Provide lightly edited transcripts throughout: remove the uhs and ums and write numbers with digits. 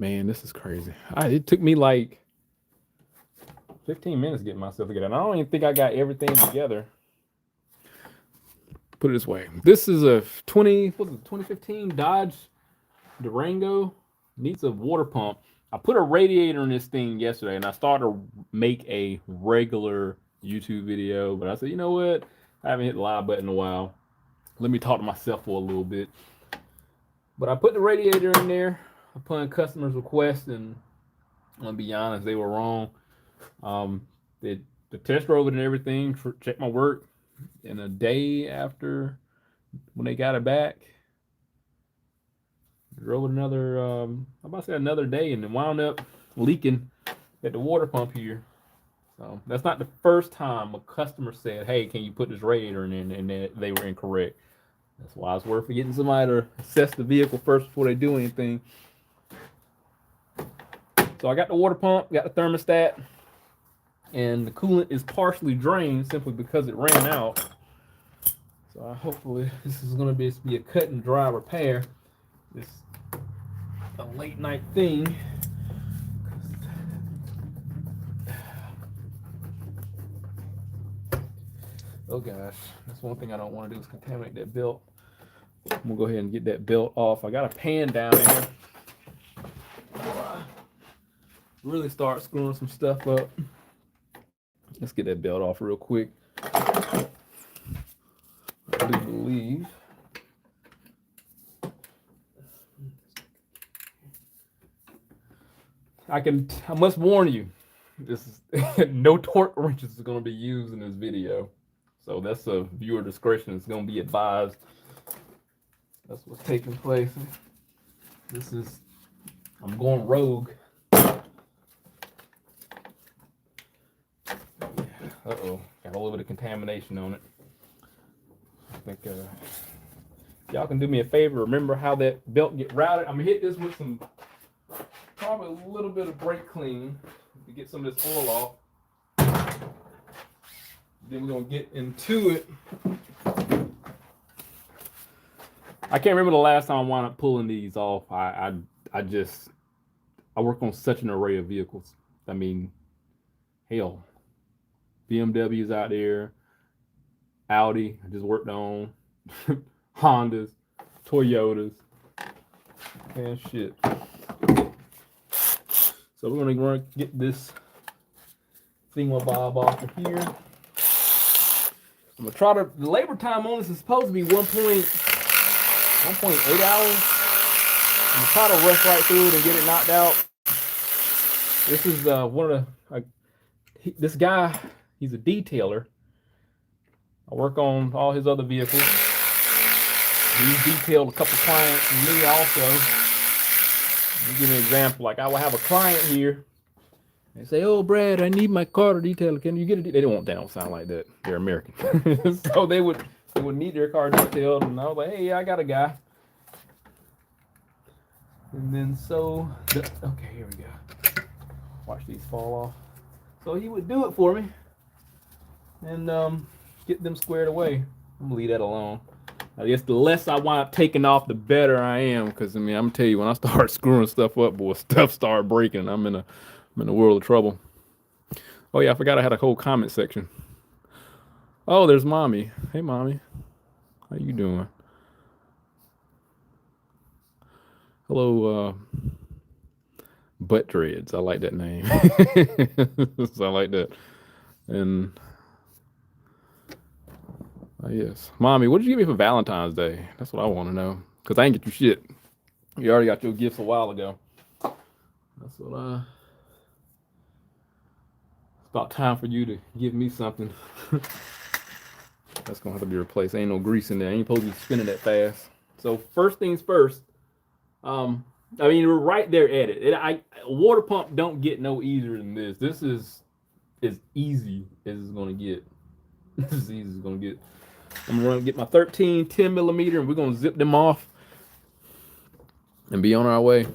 Man, this is crazy. It took me like 15 minutes getting myself together. And I don't even think I got everything together. Put it this way. This is a 2015 Dodge Durango. Needs a water pump. I put a radiator in this thing yesterday and I started to make a regular YouTube video, but I said, you know what? I haven't hit the live button in a while. Let me talk to myself for a little bit. But I put the radiator in there upon customers' request, and I'm gonna be honest, they were wrong. The test drove it and everything, checked my work, and a day after when they got it back, drove it another I'm about to say another day, and it wound up leaking at the water pump here. So that's not the first time a customer said, "Hey, can you put this radiator in?" and they were incorrect. That's why it's worth getting somebody to assess the vehicle first before they do anything. So I got the water pump, got the thermostat, and the coolant is partially drained simply because it ran out. So hopefully this is going to be a cut and dry repair. This a late night thing. Oh gosh, that's one thing I don't want to do is contaminate that belt. I'm gonna go ahead and get that belt off. I got a pan down there. Really start screwing some stuff up. Let's get that belt off real quick. I do believe I must warn you, this is no torque wrenches are going to be used in this video. So that's a viewer discretion. It's going to be advised. That's what's taking place. I'm going rogue. Uh-oh, got a little bit of contamination on it. I think y'all can do me a favor. Remember how that belt get routed. I'm gonna hit this with probably a little bit of brake clean to get some of this oil off. Then we're gonna get into it. I can't remember the last time I wound up pulling these off. I work on such an array of vehicles. I mean, hell, BMWs out there, Audi, I just worked on, Hondas, Toyotas, and shit. So we're gonna get this thingamabob off of here. I'm gonna try the labor time on this is supposed to be 1.8 hours. I'm gonna try to rush right through it and get it knocked out. This is one of this guy. He's a detailer. I work on all his other vehicles. He's detailed a couple clients and me also. Let me give you an example. Like I will have a client here. They say, "Oh, Brad, I need my car detailed. Can you get it?" They don't sound like that. They're American, so they would need their car detailed. And I was like, "Hey, yeah, I got a guy." And then okay, here we go. Watch these fall off. So he would do it for me and get them squared away. I'm gonna leave that alone. I guess the less I wind up taking off, the better I am. Because I mean, I'm gonna tell you, when I start screwing stuff up, boy, stuff start breaking. I'm in a world of trouble. Oh yeah, I forgot I had a whole comment section. Oh, there's Mommy. Hey, Mommy, how you doing? Hello, Butt Dreads. I like that name. So I like that. And yes, Mommy, what did you give me for Valentine's Day? That's what I want to know. Because I ain't get you shit. You already got your gifts a while ago. That's what it's about time for you to give me something. That's gonna have to be replaced. Ain't no grease in there. Ain't supposed to be spinning that fast. So first things first. I mean, we're right there at it. A water pump don't get no easier than this. This is as easy as it's gonna get. This is as easy as it's gonna get. I'm gonna get my 13 10 millimeter, and we're gonna zip them off and be on our way.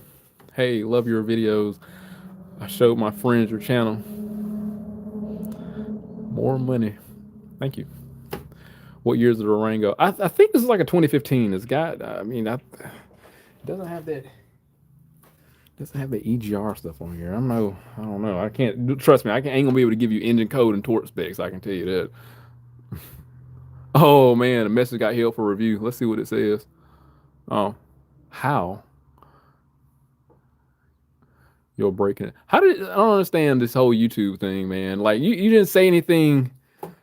Hey, love your videos. I showed my friends your channel. More money. Thank you. What year is the Durango? I think this is like a 2015. It's got, it doesn't have that Doesn't have the EGR stuff on here. I don't know. I can't. Trust me, ain't gonna be able to give you engine code and torque specs. I can tell you that. Oh man, the message got held for review. Let's see what it says. Oh, how you're breaking it? How did I don't understand this whole YouTube thing, man? Like you didn't say anything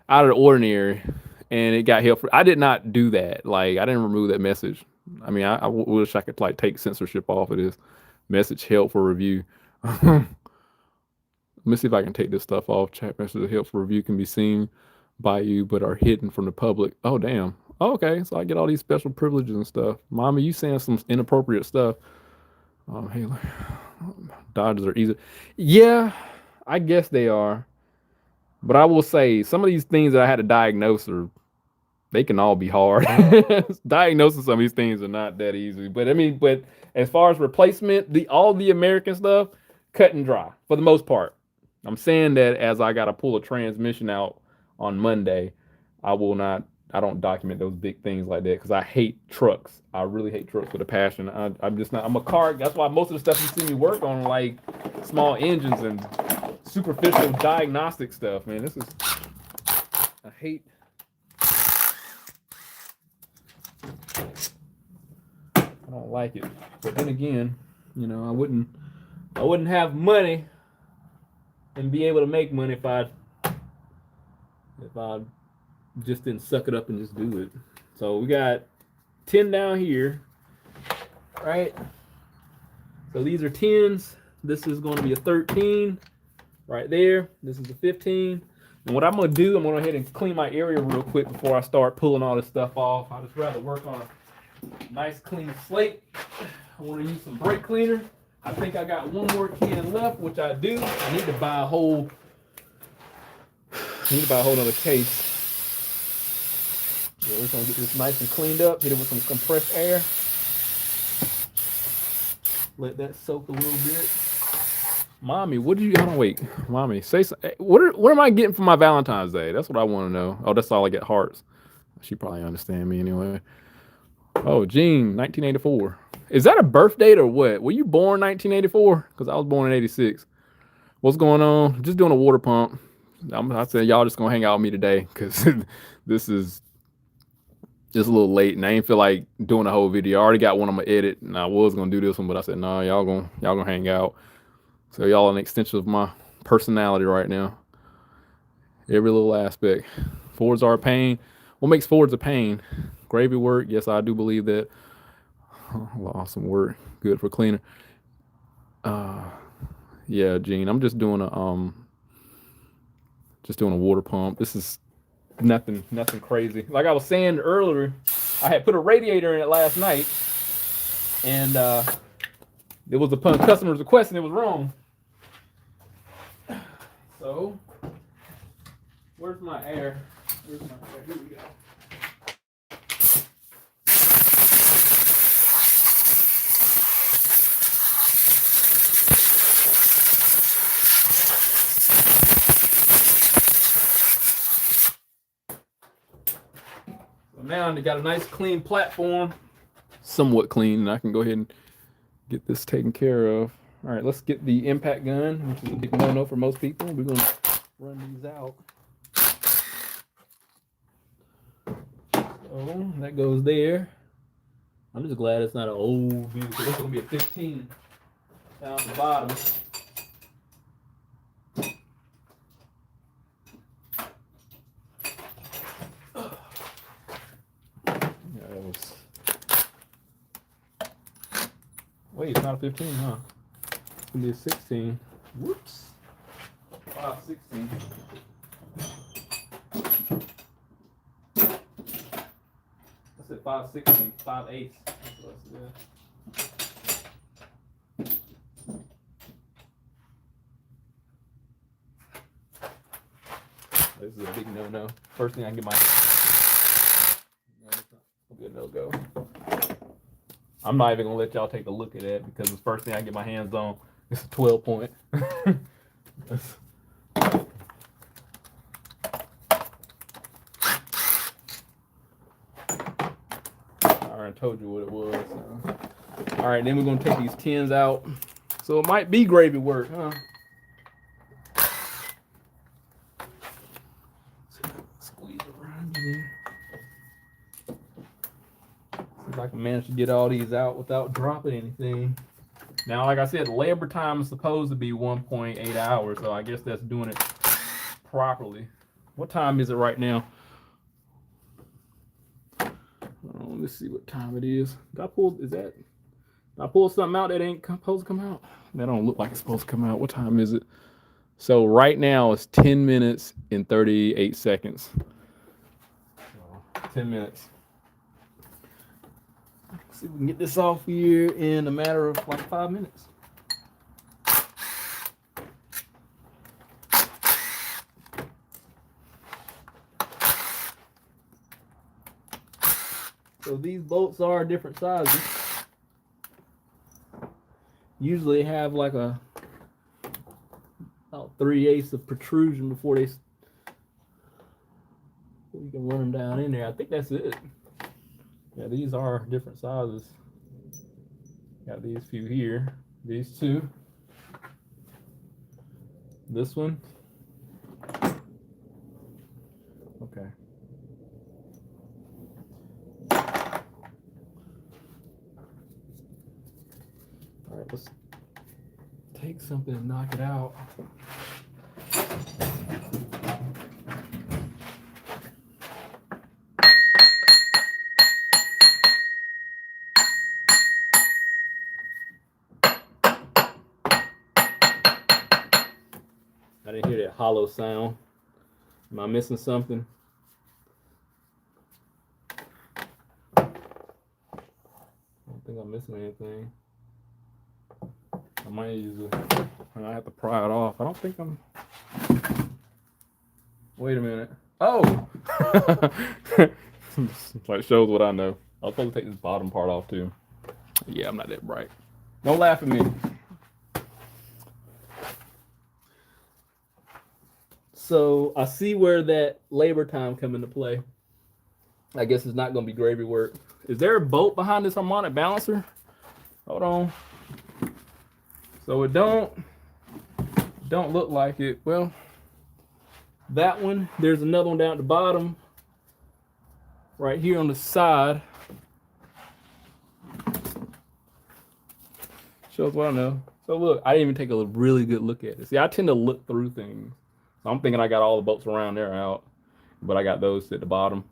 out of the ordinary, and it got held for. I did not do that. Like I didn't remove that message. I mean, I wish I could like take censorship off of this message held for review. Let me see if I can take this stuff off. Chat messages held for review can be seen by you, but are hidden from the public. Oh, damn. Oh, okay, so I get all these special privileges and stuff. Mommy, you saying some inappropriate stuff. Hey, Dodges are easy. Yeah, I guess they are. But I will say some of these things that I had to diagnose are they can all be hard. Diagnosing some of these things are not that easy. But I mean, but as far as replacement, all the American stuff, cut and dry for the most part. I'm saying that as I got to pull a transmission out on Monday, I don't document those big things like that because I hate trucks. I really hate trucks with a passion. I'm just not, I'm a car. That's why most of the stuff you see me work on, like small engines and superficial diagnostic stuff, man. I hate. I don't like it. But then again, you know, I wouldn't have money and be able to make money if I just didn't suck it up and just do it. So we got 10 down here, right? So these are 10s. This is going to be a 13 right there. This is a 15. And what I'm going to do, I'm going to go ahead and clean my area real quick before I start pulling all this stuff off. I'd just rather work on a nice clean slate. I want to use some brake cleaner. I think I got one more can left, which I do. I need to buy a whole other case. Yeah, we're gonna get this nice and cleaned up. Hit it with some compressed air. Let that soak a little bit. Mommy, what did you? Hold on, wait. Mommy, say something. What am I getting for my Valentine's Day? That's what I want to know. Oh, that's all I get. Hearts. She probably understand me anyway. Oh, Gene, 1984. Is that a birth date or what? Were you born 1984? Because I was born in 86. What's going on? Just doing a water pump. I said y'all just gonna hang out with me today because this is just a little late and I ain't feel like doing a whole video. I already got one on my edit and I was gonna do this one, but I said no, y'all gonna hang out. So y'all an extension of my personality right now. Every little aspect. Fords are a pain. What makes Fords a pain? Gravy work. Yes, I do believe that. Awesome work. Good for cleaner. Yeah, Gene. I'm just doing a water pump. This is nothing crazy. Like I was saying earlier, I had put a radiator in it last night, and it was upon customer's request, and it was wrong. So, where's my air? Here we go. Now they got a nice clean platform, somewhat clean, and I can go ahead and get this taken care of. All right, let's get the impact gun, which is a big no-no for most people. We're going to run these out. So that goes there. I'm just glad it's not an old vehicle. It's going to be a 15 down the bottom. Wait, it's not a 15, huh? It's gonna be a 16. Whoops. 516. I said 516, 5/8. This is a big no-no. First thing I can get my. No, it's not gonna be a no-go. I'm not even gonna let y'all take a look at that because the first thing I get my hands on is a 12 point. I already told you what it was. So. All right, then we're gonna take these tins out. So it might be gravy work, huh? Squeeze around here. See if I can manage to get all these out without dropping anything. Now, like I said, labor time is supposed to be 1.8 hours, so I guess that's doing it properly. What time is it right now? Let me see what time it is. Did I pull something out that ain't supposed to come out? That don't look like it's supposed to come out. What time is it? So right now it's 10 minutes and 38 seconds. 10 minutes. Let's see if we can get this off here in a matter of like 5 minutes. So these bolts are different sizes. Usually have like about 3/8 of protrusion before you can run them down in there. I think that's it. Yeah, these are different sizes. Got these few here, these two, this one. Okay. All right, let's take something and knock it out. I didn't hear that hollow sound. Am I missing something? I don't think I'm missing anything. I might I have to pry it off. I don't think I'm. Wait a minute. Oh! Like shows what I know. I was supposed to take this bottom part off too. Yeah, I'm not that bright. Don't laugh at me. So I see where that labor time come into play. I guess it's not going to be gravy work. Is there a bolt behind this harmonic balancer? Hold on. So it don't look like it. Well, that one, there's another one down at the bottom. Right here on the side. Shows what I know. So look, I didn't even take a really good look at it. See, I tend to look through things. So I'm thinking I got all the bolts around there out, but I got those at the bottom.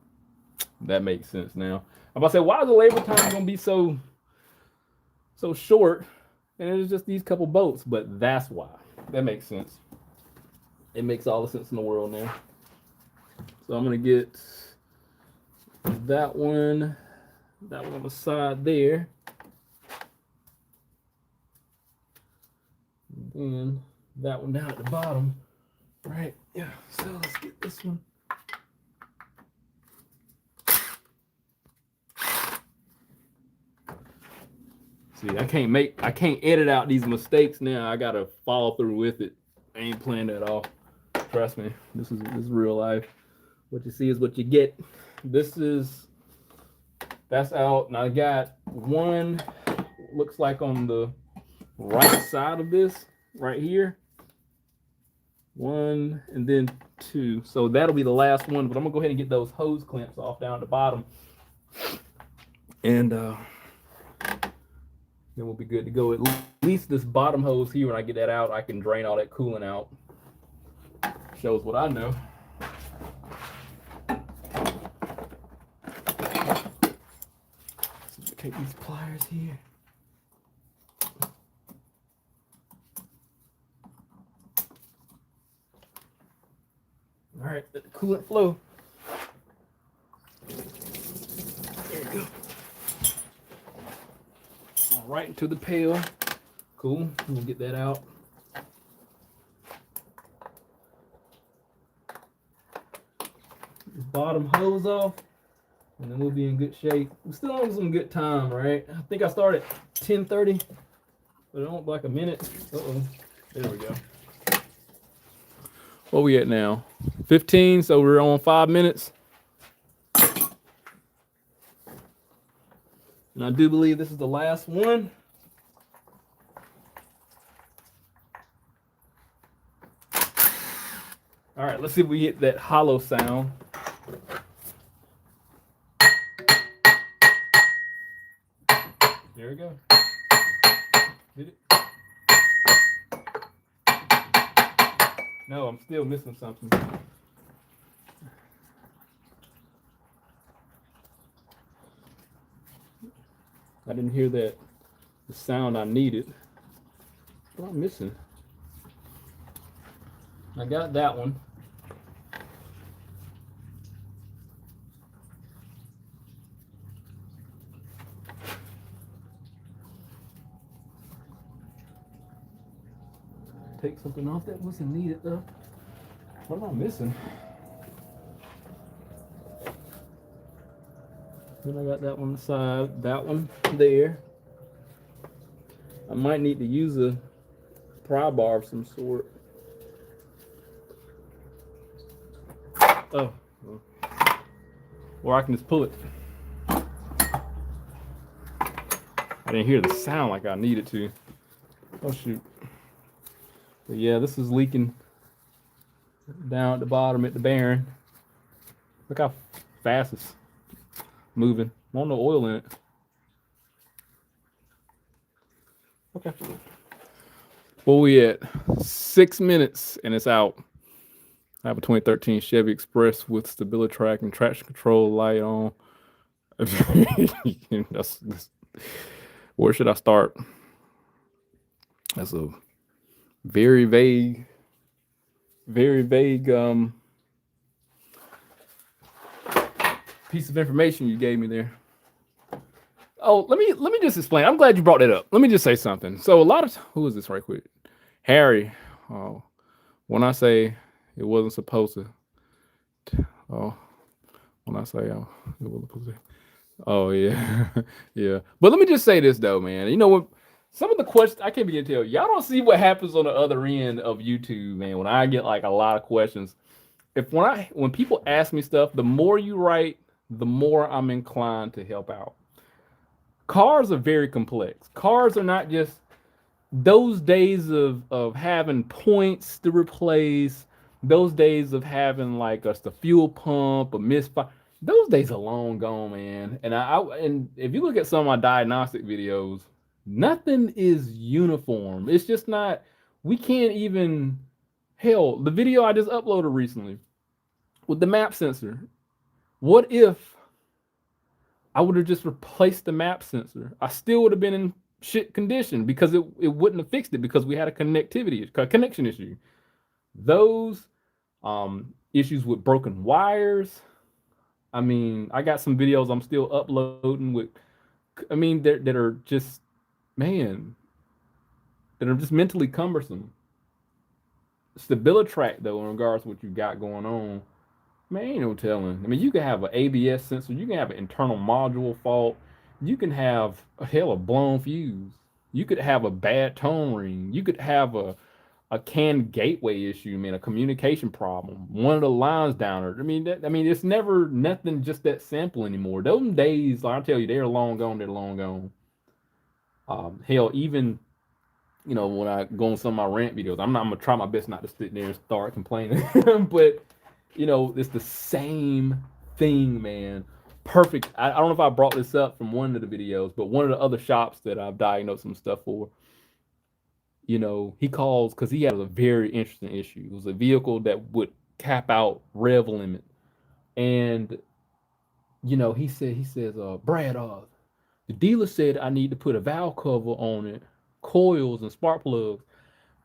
That makes sense now. I'm about to say, why is the labor time gonna be so short? And it's just these couple bolts, but that's why. That makes sense. It makes all the sense in the world now. So I'm gonna get that one on the side there. And then that one down at the bottom. Right, yeah, so let's get this one. See, I can't edit out these mistakes now. I gotta follow through with it. I ain't playing that off. Trust me, this is real life. What you see is what you get. That's out, and I got one, looks like on the right side of this, right here. One and then two. So that'll be the last one, but I'm gonna go ahead and get those hose clamps off down at the bottom. And then we'll be good to go. At least this bottom hose here, when I get that out, I can drain all that coolant out. Shows what I know. So take these pliers here. All right, let the coolant flow. There you go. All right into the pail. Cool. We'll get that out. This bottom hose off, and then we'll be in good shape. We're still on some good time, right? I think I started at 10:30, but it don't like a minute. Uh-oh. There we go. What we at now? 15, so we're on 5 minutes. And I do believe this is the last one. All right, let's see if we get that hollow sound. There we go. Did it? No, I'm still missing something. I didn't hear that the sound I needed. What am I missing? I got that one. Take something off that wasn't needed though. What am I missing? Then I got that one side, that one there. I might need to use a pry bar of some sort. Oh, well. Or I can just pull it. I didn't hear the sound like I needed to. Oh shoot. But yeah, this is leaking down at the bottom at the bearing. Look how fast it's moving. Want no oil in it. Okay. Well, we at 6 minutes and it's out. I have a 2013 Chevy Express with stability track and traction control light on. Where should I start? That's a very vague piece of information you gave me there. Oh, let me just explain. I'm glad you brought that up. Let me just say something. So a lot of who is this right quick? Harry. Oh, when I say it wasn't supposed to. Oh, when I say it wasn't supposed to. Oh yeah, yeah. But let me just say this though, man. You know what? Some of the questions I can't begin to tell y'all don't see what happens on the other end of YouTube, man. When I get like a lot of questions, when people ask me stuff, the more you write, the more I'm inclined to help out. Cars are very complex. Cars are not just those days of having points to replace, those days of having like the fuel pump, a misfire. Those days are long gone, man. And if you look at some of my diagnostic videos, nothing is uniform. It's just not. We can't even. Hell, the video I just uploaded recently with the map sensor. What if I would have just replaced the map sensor? I still would have been in shit condition because it wouldn't have fixed it because we had a connection issue. Those issues with broken wires. I mean, I got some videos I'm still uploading with. I mean, that are just, man, that are just mentally cumbersome. Stability track though, in regards to what you got going on, man, ain't no telling. I mean, you can have an ABS sensor, you can have an internal module fault, you can have a blown fuse, you could have a bad tone ring, you could have a CAN gateway issue, man, a communication problem, one of the lines down. I mean, it's never nothing just that simple anymore. Those days, like I tell you, they're long gone. They're long gone. Hell, even when I go on some of my rant videos, I'm gonna try my best not to sit there and start complaining, but it's the same thing, man. Perfect. I don't know if I brought this up from one of the videos, but one of the other shops that I've diagnosed some stuff for, he calls because he had a very interesting issue. It was a vehicle that would cap out rev limit, and he says, Brad, the dealer said I need to put a valve cover on it, coils and spark plugs.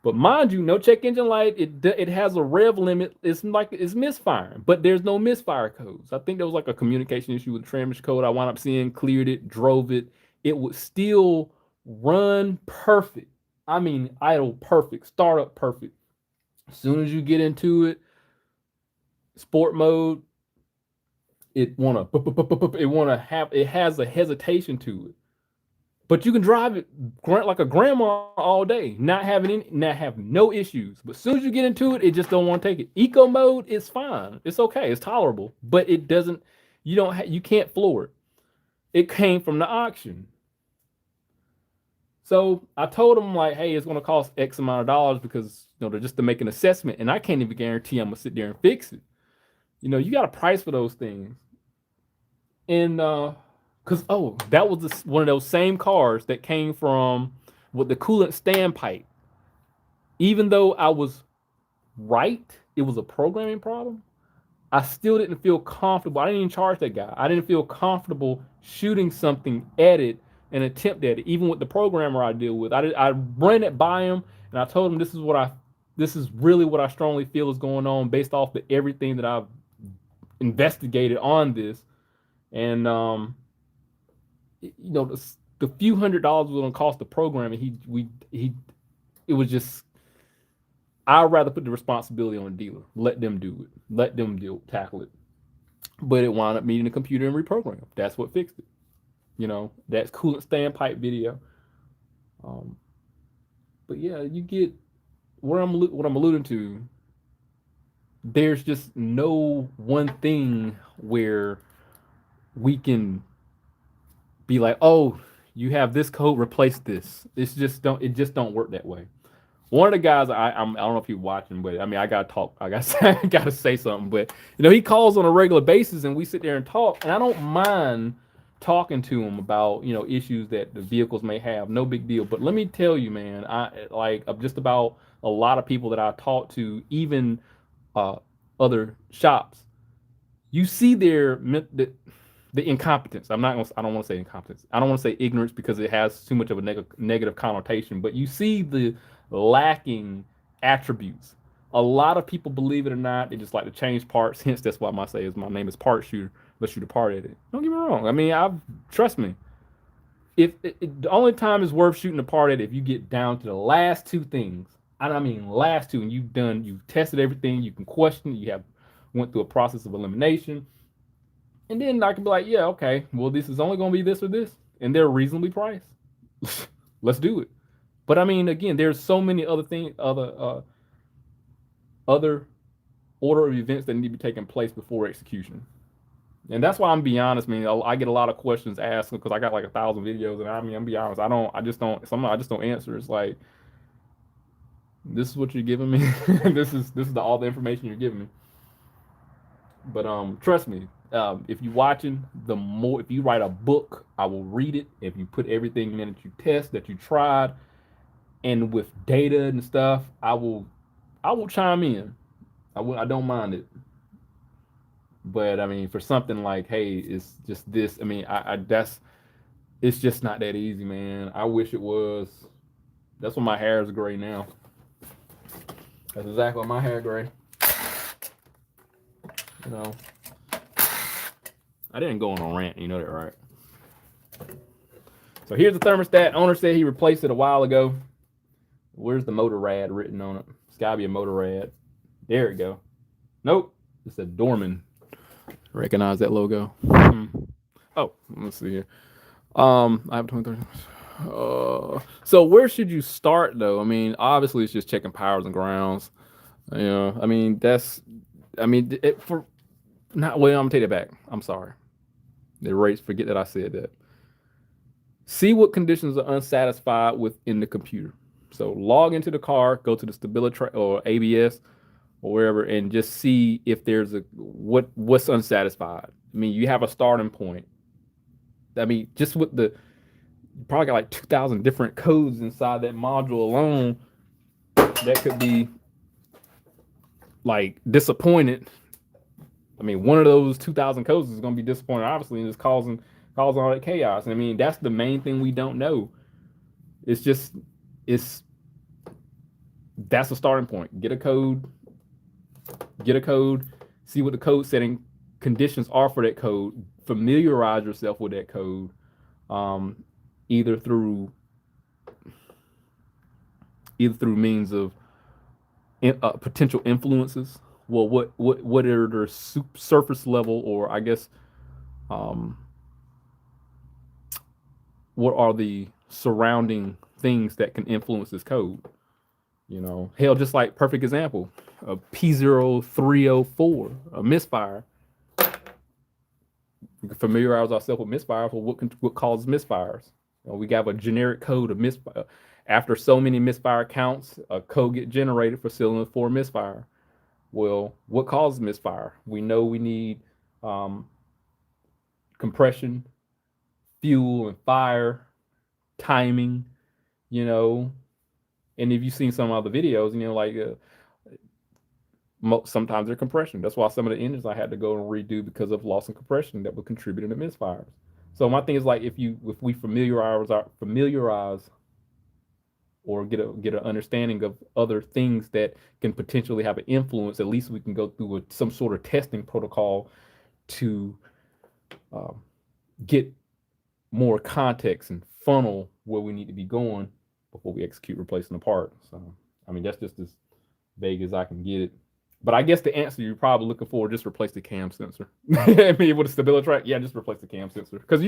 But mind you, no check engine light. It has a rev limit. It's misfiring, but there's no misfire codes. I think there was like a communication issue with the transmission code. I wound up seeing, cleared it, drove it. It would still run perfect. I mean, idle perfect, startup perfect. As soon as you get into it, sport mode, it has a hesitation to it. But you can drive it like a grandma all day, not have no issues. But as soon as you get into it, it just don't want to take it. Eco mode is fine. It's okay. It's tolerable. But it doesn't. You can't floor it. It came from the auction. So I told him like, hey, it's going to cost X amount of dollars because they're just to make an assessment, and I can't even guarantee I'm gonna sit there and fix it. You got a price for those things, and because that was one of those same cars that came from with the coolant standpipe. Even though I was right, it was a programming problem. I still didn't feel comfortable. I didn't even charge that guy. I didn't feel comfortable shooting something at it and attempt at it, even with the programmer I deal with. I ran it by him and I told him this is really what I strongly feel is going on based off of everything that I've investigated on this. And the few $100s was gonna cost the programming. He it was just I'd rather put the responsibility on the dealer. Let them do it. Let them tackle it. But it wound up needing the computer and reprogram. That's what fixed it. That's coolant standpipe video. But yeah, you get what I'm alluding to. There's just no one thing where we can be like, oh, you have this code, replace this. It just don't work that way. One of the guys I don't know if you're watching, but I mean I gotta talk. I gotta say something. But he calls on a regular basis, and we sit there and talk. And I don't mind talking to him about issues that the vehicles may have. No big deal. But let me tell you, man, just about a lot of people that I talk to, even other shops, you see the incompetence. I don't want to say incompetence. I don't want to say ignorance because it has too much of a negative connotation. But you see the lacking attributes. A lot of people, believe it or not, they just like to change parts. Hence, that's why my name is Part Shooter. Let's shoot a part at it. Don't get me wrong. I mean, trust me. If the only time is worth shooting a part at it if you get down to the last two things, and I mean last two, and you've tested everything, you can question it, you have went through a process of elimination, and then I can be like, yeah, okay, well, this is only going to be this or this, and they're reasonably priced. Let's do it. But I mean, again, there's so many other things, other order of events that need to be taking place before execution. And that's why I'm being honest, man. I get a lot of questions asked because I got like 1,000 videos, and I mean, I'm be honest, I just don't answer. It's like, this is what you're giving me. this is all the information you're giving me. But trust me, if you're watching, if you write a book, I will read it. If you put everything in that you test, that you tried, and with data and stuff, I will chime in. I don't mind it. But I mean, for something like, hey, it's just this. I mean, it's just not that easy, man. I wish it was. That's why my hair is gray now. That's exactly why my hair gray. I didn't go on a rant. You know that, right? So here's the thermostat. Owner said he replaced it a while ago. Where's the motor rad written on it? It's gotta be a motor rad. There we go. Nope. It's a Dorman. Recognize that logo. Oh, let's see here. I have 23. So where should you start though? I mean, obviously it's just checking powers and grounds. I mean I'm gonna take it back. I'm sorry. Forget that I said that. See what conditions are unsatisfied with in the computer. So log into the car, go to the stability or ABS or wherever, and just see if there's what's unsatisfied. I mean, you have a starting point. I mean, just with you probably got like 2,000 different codes inside that module alone. That could be like disappointed. I mean, one of those 2,000 codes is going to be disappointed, obviously, and it's causing all that chaos. And I mean, that's the main thing we don't know. That's a starting point. Get a code, see what the code setting conditions are for that code, familiarize yourself with that code, either through means of potential influences. Well, what are their surface level, or I guess, what are the surrounding things that can influence this code? Hell, just like perfect example, a P0304, a misfire. We can familiarize ourselves with misfires. Well, what causes misfires? We got a generic code of misfire. After so many misfire counts, a code get generated for cylinder 4 misfire. Well, what causes misfire? We know we need um, compression, fuel, and fire, timing, you know. And if you've seen some other videos, like sometimes they're compression. That's why some of the engines I had to go and redo because of loss in compression that would contribute to misfires. So my thing is like if we familiarize or get an understanding of other things that can potentially have an influence, at least we can go through some sort of testing protocol to get more context and funnel where we need to be going before we execute replacing the part. So, I mean, that's just as vague as I can get it. But I guess the answer you're probably looking for, just replace the cam sensor. I mean, with the stability track, yeah, just replace the cam sensor. Because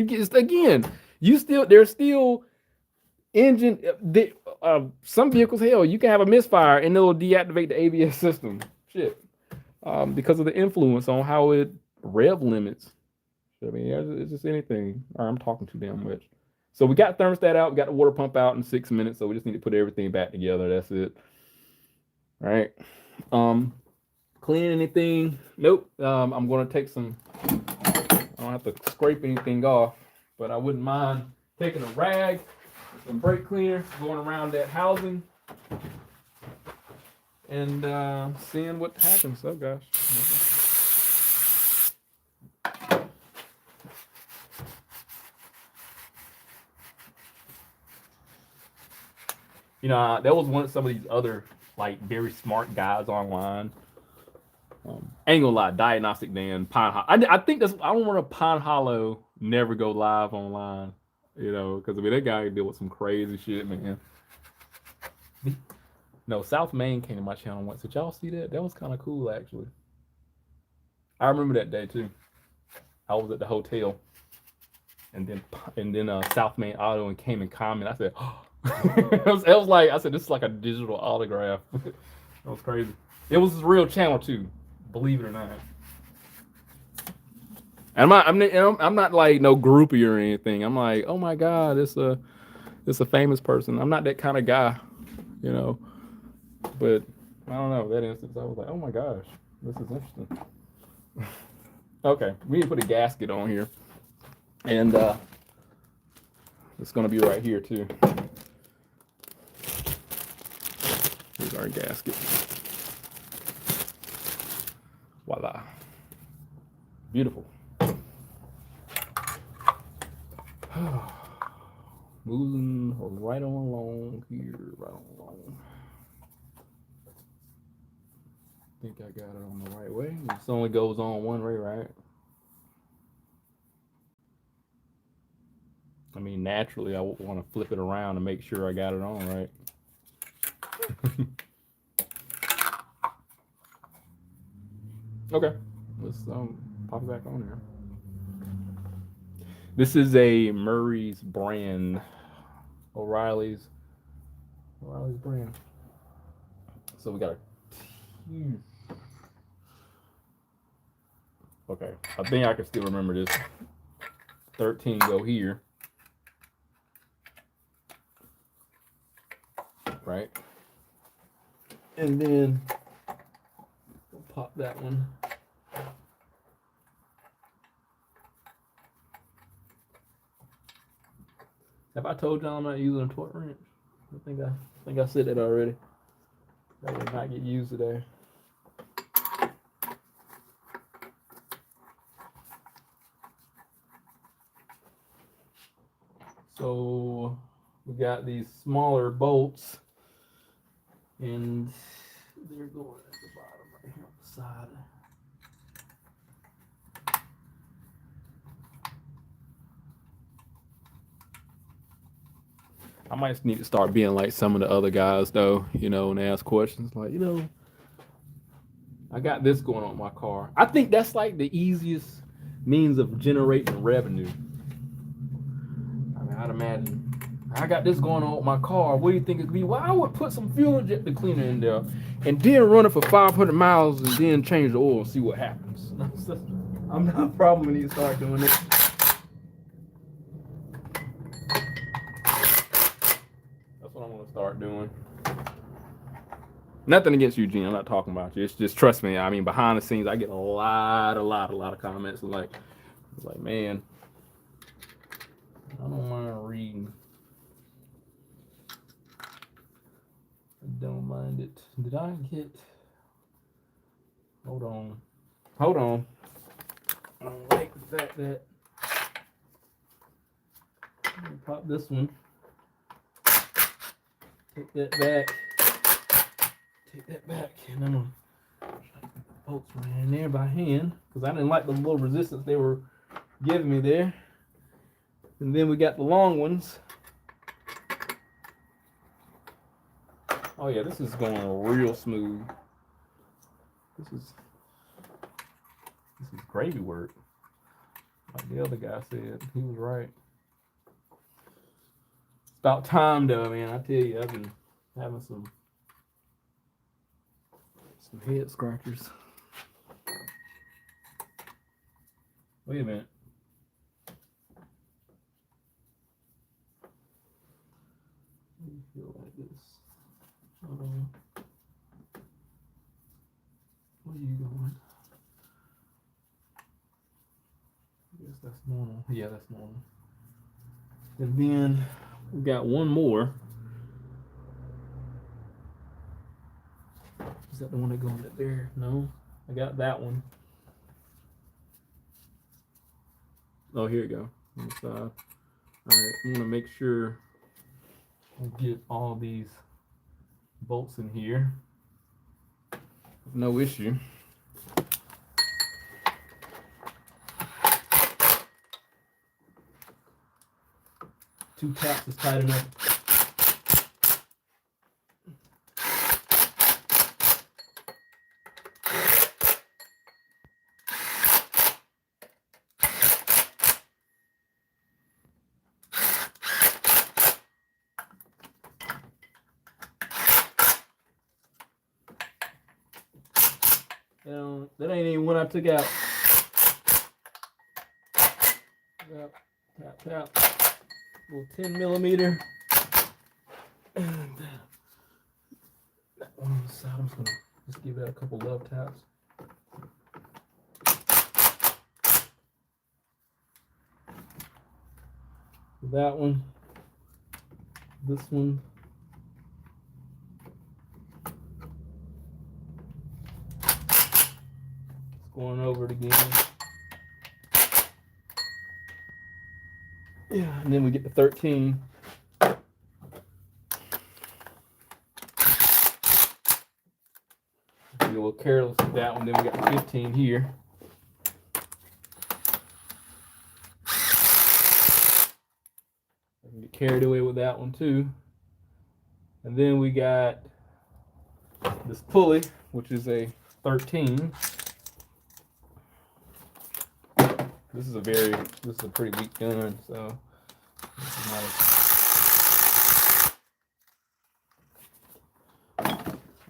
there's still engine, some vehicles, hell, you can have a misfire and it'll deactivate the ABS system. Shit. Because of the influence on how it rev limits. I mean, it's just anything. All right, I'm talking too damn much. So we got thermostat out, we got the water pump out in 6 minutes, so we just need to put everything back together. That's it. All right. Clean anything? Nope. I'm gonna take some. I don't have to scrape anything off, but I wouldn't mind taking a rag, some brake cleaner, going around that housing, and seeing what happens. Oh gosh. There was some of these other like very smart guys online. Ain't gonna lie, Diagnostic Dan, Pine Hollow. I think I don't want to Pine Hollow never go live online, because I mean that guy can deal with some crazy shit, man. No, South Main came to my channel once. Did y'all see that? That was kind of cool, actually. I remember that day too. I was at the hotel, and then South Main Auto and came and commented. I said, oh. it was like I said, this is like a digital autograph. That was crazy. It was his real channel too, believe it or not. And I'm not like no groupie or anything. I'm like, oh my god, it's a famous person. I'm not that kind of guy, But I don't know. That instance, I was like, oh my gosh, this is interesting. Okay, we need to put a gasket on here, and it's gonna be right here too. Here's our gasket. Voila. Beautiful. Moving right on along here, right on along. I think I got it on the right way. This only goes on one way, right? I mean, naturally, I would want to flip it around to make sure I got it on right. Okay, let's pop it back on here. This is a Murray's brand, O'Reilly's brand. So we got a huge. Okay, I think I can still remember this. 13 go here. Right? And then we'll pop that one. Have I told y'all I'm not using a torque wrench? I think I said that already. That will not get used today. So we got these smaller bolts, and they're going at the bottom right here on the side. I might need to start being like some of the other guys though, and ask questions like, I got this going on in my car. I think that's like the easiest means of generating revenue. I mean, I'd imagine I got this going on with my car. What do you think it could be? Well, I would put some fuel injector cleaner in there and then run it for 500 miles and then change the oil and see what happens. I'm not a problem when you start doing it. Nothing against Eugene. I'm not talking about you. It's just trust me. I mean, behind the scenes, I get a lot of comments like, man, I don't mind reading. I don't mind it. Did I get? Hold on. I don't like the fact that. Let me pop this one. Take that back. And I'm gonna bolts right in there by hand because I didn't like the little resistance they were giving me there. And then we got the long ones. Oh yeah, this is going real smooth. This is gravy work. Like the other guy said, he was right. It's about time though, man. I tell you, I've been having some head scratchers. Wait a minute. Let me feel like this. Hold on. Where are you going? I guess that's normal. Yeah, that's normal. And then we got one more. Is that the one that goes up there? No, I got that one. Oh, here we go. On the side. All right, I'm gonna make sure I get all these bolts in here. No issue. Two taps is tight enough. That ain't even one I took out. Tap. Little 10mm. And that one on the side, I'm just gonna give that a couple love taps. That one. This one. Going over it again. Yeah, and then we get the 13. Be a little careless with that one. Then we got the 15 here. I can get carried away with that one too. And then we got this pulley, which is a 13. This is a pretty weak gun, so this is not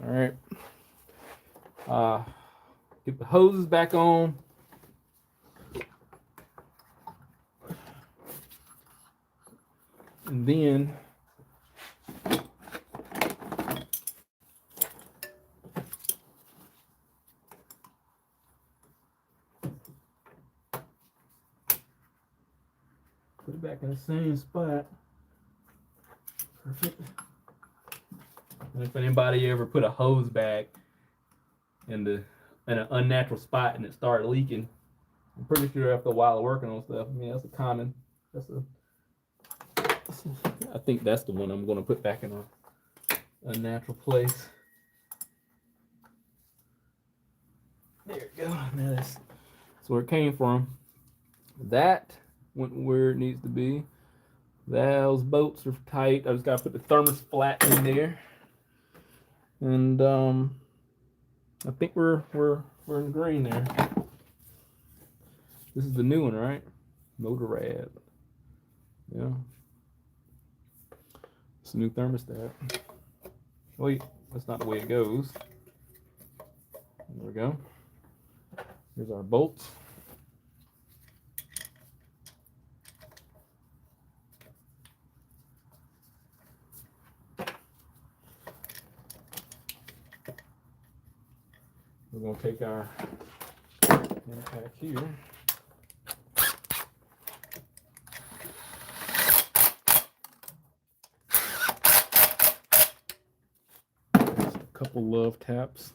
all right. Get the hoses back on. And then put it back in the same spot. Perfect. And if anybody ever put a hose back in an unnatural spot and it started leaking, I'm pretty sure after a while of working on stuff, I mean, I think that's the one I'm going to put back in a natural place. There you go. Now that's where it came from. That went where it needs to be. Those bolts are tight. I just got to put the thermos flat in there. And I think we're in green there. This is the new one, right? Motorrad. Yeah. It's a new thermostat. Wait, that's not the way it goes. There we go. Here's our bolts. We're gonna take our impact here. Couple love taps.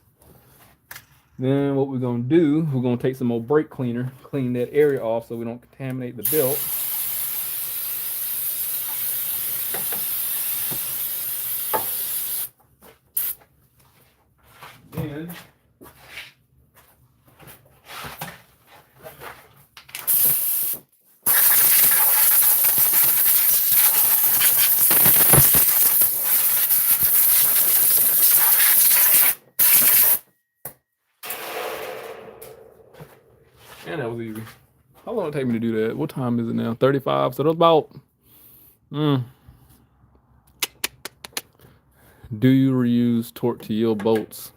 Then what we're gonna do, we're gonna take some more brake cleaner, clean that area off so we don't contaminate the belt. Then and that was easy. How long did it take me to do that? What time is it now? 35. So that's about. Do you reuse torque to yield bolts?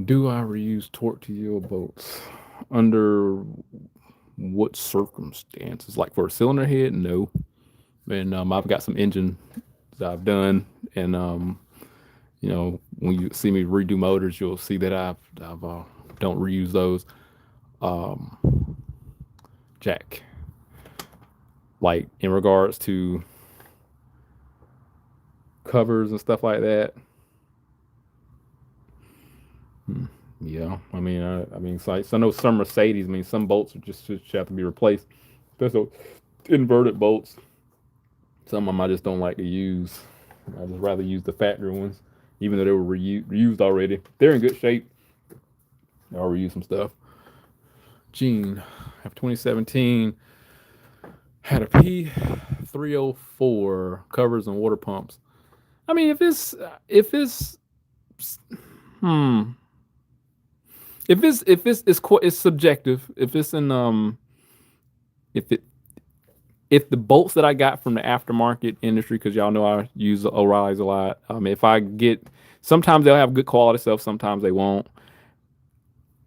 Do I reuse torque to yield bolts? Under what circumstances? Like for a cylinder head? No. And I've got some engines I've done, and you know, when you see me redo motors, you'll see that I've don't reuse those. Jack, like in regards to covers and stuff like that. Yeah, I mean, so I know some Mercedes. I mean, some bolts are just have to be replaced. There's inverted bolts. Some of them I just don't like to use. I just rather use the factory ones, even though they were reused already. They're in good shape. I'll reuse some stuff. Gene, after 2017, had a P304 covers and water pumps. I mean, if it's it's subjective. If it's in if the bolts that I got from the aftermarket industry, because y'all know I use O'Reilly's a lot. If I get, sometimes they'll have good quality stuff, sometimes they won't.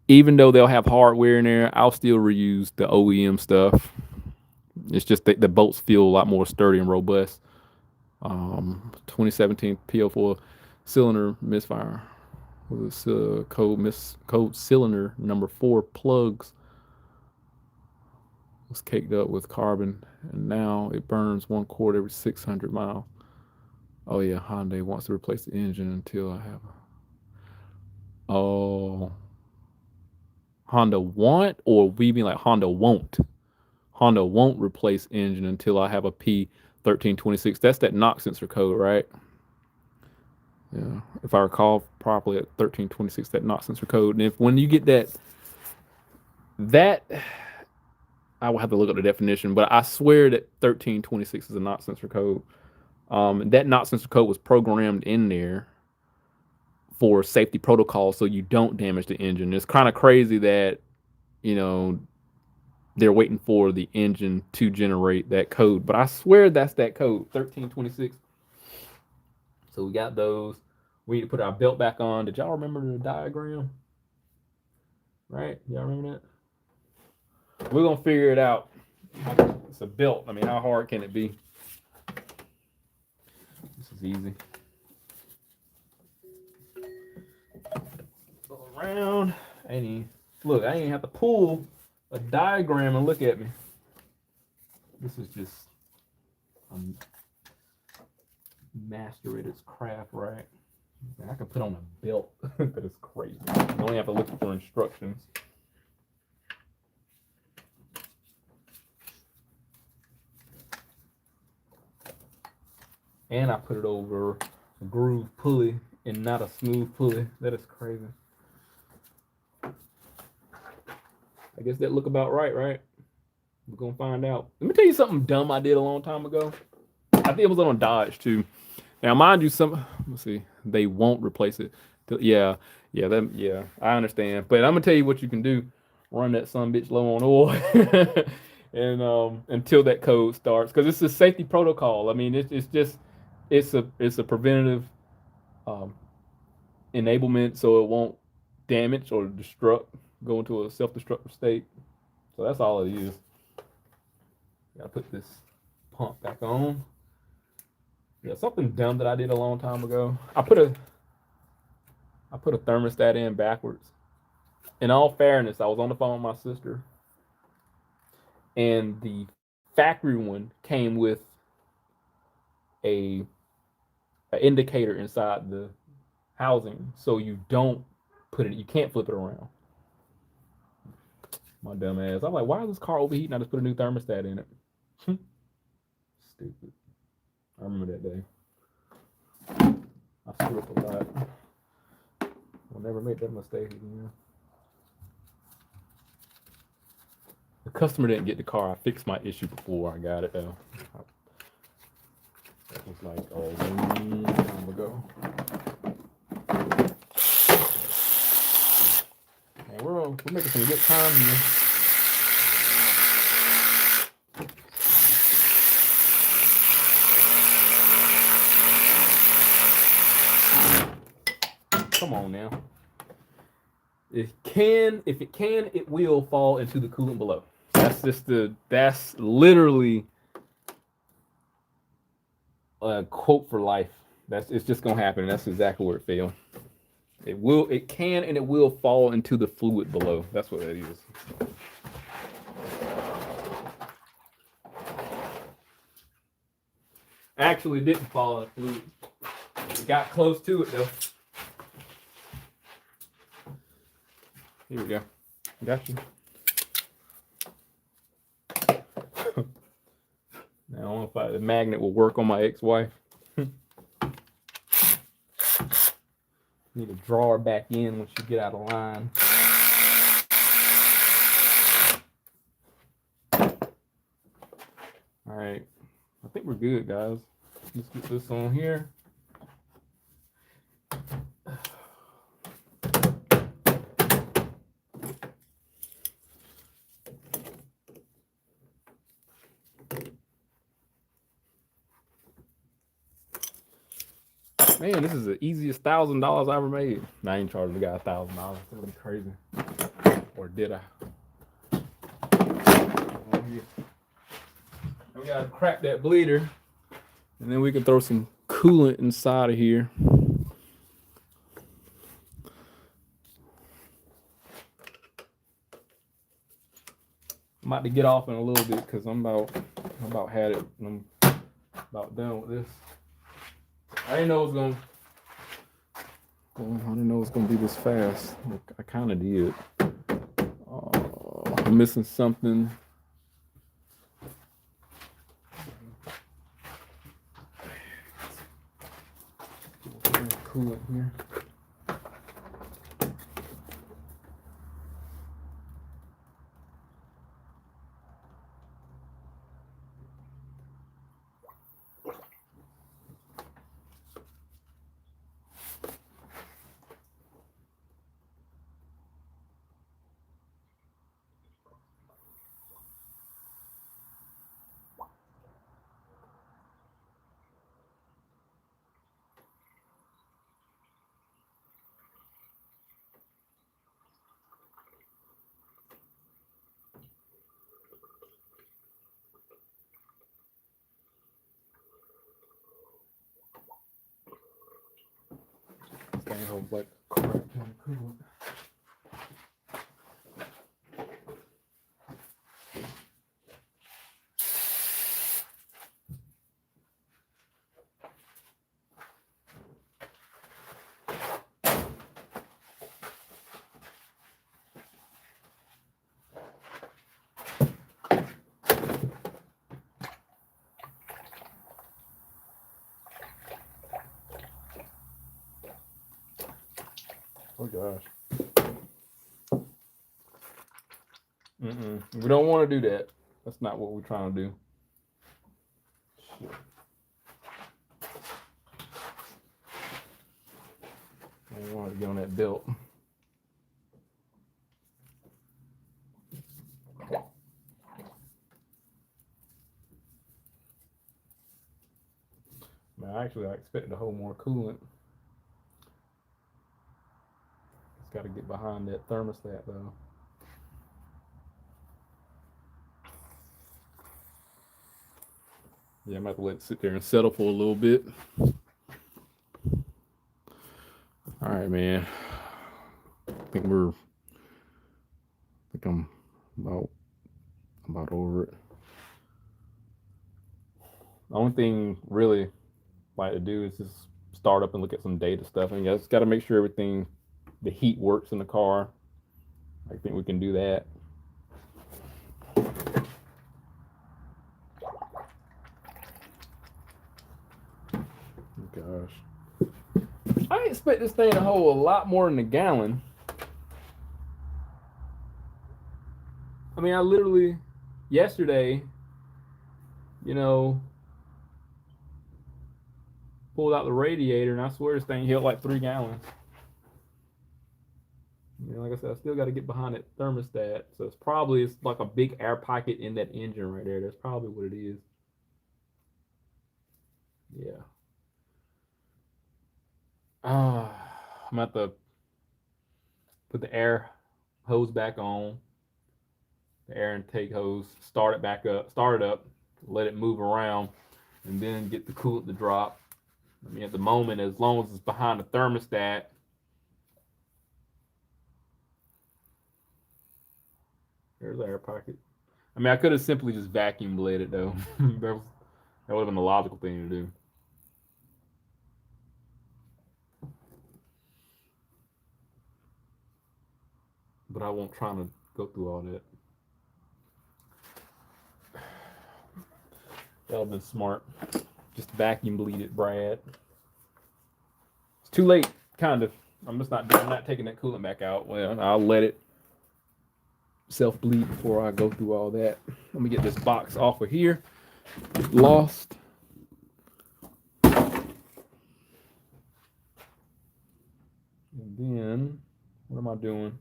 Even though they'll have hardware in there, I'll still reuse the OEM stuff. It's just that the bolts feel a lot more sturdy and robust. 2017 PO4 cylinder misfire. Was code cylinder number 4 plugs was caked up with carbon, and now it burns 1 quart every 600 miles. Oh yeah, Hyundai wants to replace the engine until I have Honda want, or we mean like Honda won't? Honda won't replace engine until I have a P1326. That's that knock sensor code, right? Yeah, if I recall properly, at 1326, that knock sensor code. And when you get that I will have to look up the definition, but I swear that 1326 is a knock sensor code. That knock sensor code was programmed in there for safety protocol, so you don't damage the engine. It's kind of crazy that, you know, they're waiting for the engine to generate that code, but I swear that's that code, 1326. So we got those. We need to put our belt back on. Did y'all remember the diagram? Right? Y'all remember that? We're gonna figure it out. It's a belt. I mean, how hard can it be? This is easy. Go around. Look, I ain't have to pull a diagram and look at me. This is just master at its craft, right? I can put on a belt. That is crazy. You only have to look for instructions. And I put it over a groove pulley and not a smooth pulley. That is crazy. I guess that look about right, right? We're gonna find out. Let me tell you something dumb I did a long time ago. I think it was on Dodge too. Now, mind you, let's see, they won't replace it. Yeah, I understand. But I'm gonna tell you what you can do: run that son bitch low on oil, and until that code starts, because it's a safety protocol. I mean, it's a preventative enablement, so it won't damage or go into a self-destructive state. So that's all it is. Gotta put this pump back on. Yeah, something dumb that I did a long time ago. I put I put a thermostat in backwards. In all fairness, I was on the phone with my sister, and the factory one came with a indicator inside the housing, so you don't put it. You can't flip it around. My dumb ass. I'm like, why is this car overheating? I just put a new thermostat in it. Stupid. I remember that day. I screw up a lot. I'll never make that mistake again. The customer didn't get the car. I fixed my issue before I got it though. That was like a long time ago. And we're making some good time here. Come on now. If it can, it will fall into the coolant below. That's literally a quote for life. It's just gonna happen. That's exactly where it fell. It can and it will fall into the fluid below. That's what that is. Actually, it didn't fall in the fluid. It got close to it though. Here we go. Got you. Now I don't know if the magnet will work on my ex-wife. Need to draw her back in when she get out of line. All right. I think we're good, guys. Let's get this on here. Man, this is the easiest $1,000 I ever made. I ain't charging the guy $1,000. That would be crazy. Or did I? We gotta crack that bleeder, and then we can throw some coolant inside of here. I'm about to get off in a little bit because I'm about had it. I'm about done with this. I didn't know it was gonna. I didn't know it was gonna be this fast. I kind of did. I'm missing something. Coolant here. This whole black crap ton of coolant. Oh gosh. We don't want to do that. That's not what we're trying to do. Shit. I don't want to get on that belt. Now, actually, I expected to hold more coolant. It's got to get behind that thermostat, though. Yeah, I'm going to have to let it sit there and settle for a little bit. All right, man. I think I'm about over it. The only thing really like to do is just start up and look at some data stuff. And you just got to make sure everything, the heat works in the car. I think we can do that. Gosh, I expect this thing to hold a lot more than a gallon. I mean, I literally yesterday, you know, pulled out the radiator, and I swear this thing held like 3 gallons. You know, like I said, I still got to get behind that thermostat, so it's like a big air pocket in that engine right there. That's probably what it is. Yeah. I'm at the put the air hose back on, the air intake hose, start it up, let it move around, and then get the coolant to drop. I mean, at the moment, as long as it's behind the thermostat, there's the air pocket. I mean, I could have simply just vacuum bled it though. that would have been the logical thing to do. But I won't try to go through all that. That would have been smart. Just vacuum bleed it, Brad. It's too late, kind of. I'm not taking that coolant back out. Well, I'll let it self bleed before I go through all that. Let me get this box off of here. Lost. And then, what am I doing?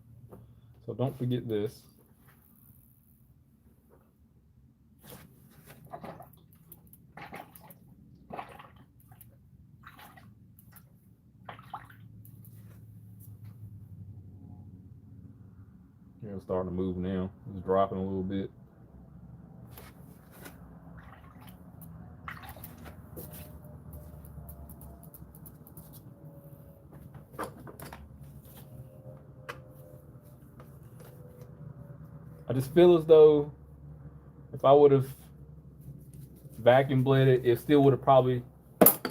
So don't forget this. Yeah, it's starting to move now. It's dropping a little bit. I just feel as though if I would have vacuum bled it still would have probably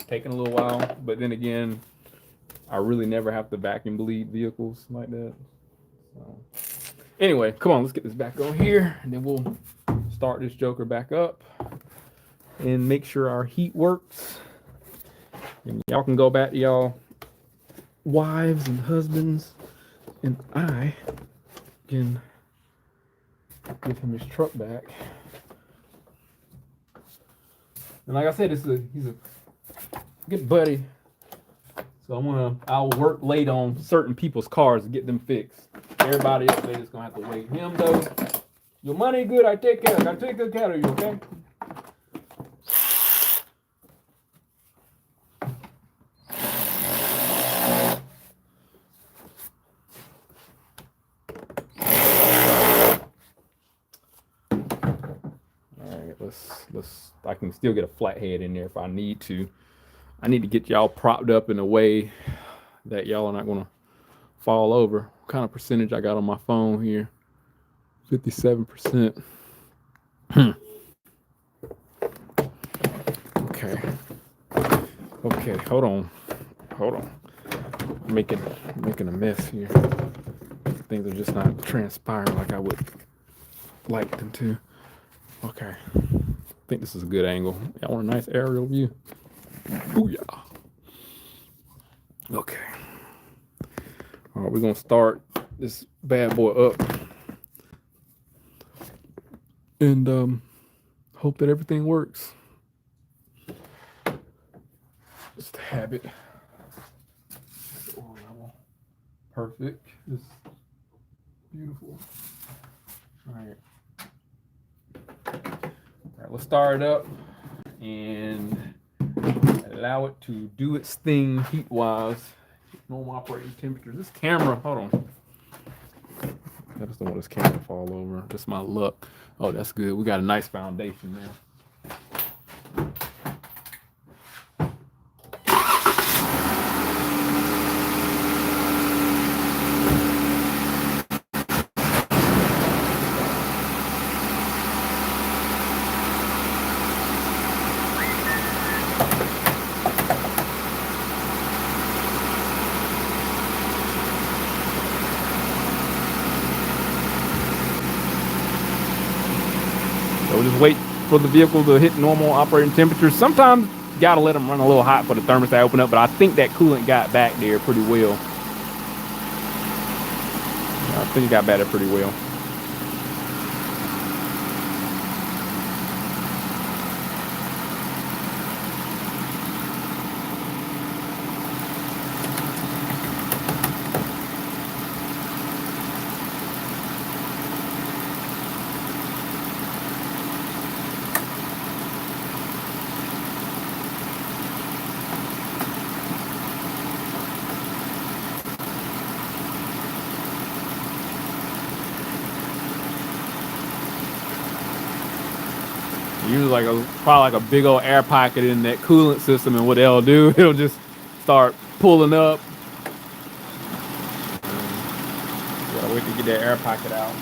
taken a little while. But then again, I really never have to vacuum bleed vehicles like that. So, anyway, come on, let's get this back on here, and then we'll start this joker back up and make sure our heat works. And y'all can go back to y'all wives and husbands, and I can give him his truck back. And like I said, he's a good buddy. So I'll work late on certain people's cars to get them fixed. Everybody else, they just gonna have to wait. Him though, your money good, I take good care of you, okay? Alright, I can still get a flathead in there if I need to. I need to get y'all propped up in a way that y'all are not gonna fall over. What kind of percentage I got on my phone here? 57%. Okay, hold on. Making a mess here. Things are just not transpiring like I would like them to. Okay, I think this is a good angle. Y'all want a nice aerial view? Booyah. Okay. All right, we're gonna start this bad boy up and hope that everything works. Just a habit. Perfect. It's beautiful. All right. Let's start it up and allow it to do its thing heat wise. Normal operating temperature. This camera, hold on. I just don't want this camera to fall over. That's my luck. Oh, that's good. We got a nice foundation there. So just wait for the vehicle to hit normal operating temperatures. Sometimes you gotta let them run a little hot for the thermostat to open up, but I think that coolant got back there pretty well. I think it got back there pretty well. Use like probably like a big old air pocket in that coolant system, and what they'll do, it'll just start pulling up. Gotta wait to get that air pocket out.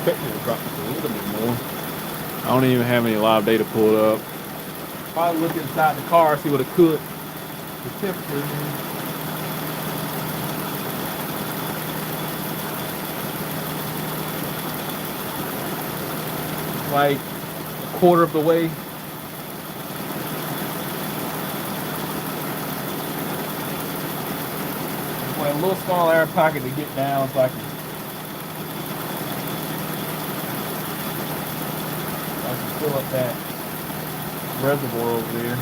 Expected to drop just a little bit more. I don't even have any live data pulled up. Probably look inside the car, see what it could. The temperature is. Like a quarter of the way. Like a little small air pocket to get down so I can fill up that reservoir over there.